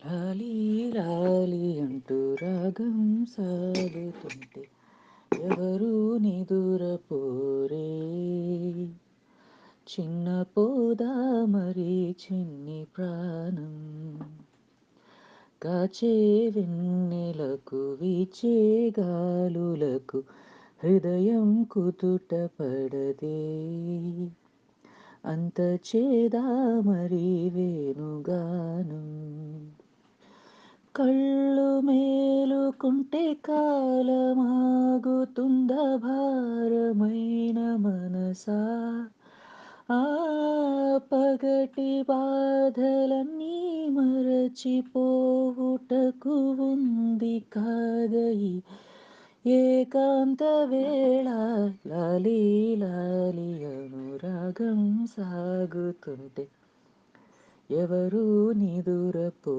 లాలీ లాలీ అంటూ రాగం సాగుతుంటే ఎవరు నిదురపోరే చిన్న పోదా మరి చిన్ని ప్రాణం కాచే వెన్నెలకు వీచే గాలులకు హృదయం కుదుట పడదే అంత చేదా మరి వేణుగానం కళ్ళు మేలుకుంటే కాలమాగుతుందా భారమైన మనసా ఆ పగటి బాధలన్నీ మరచిపోవుటకు ఉంది కాదయి ఏకాంత వేళ లాలి లాలి అనురాగం సాగుతుంటే ఎవరు నిదురపో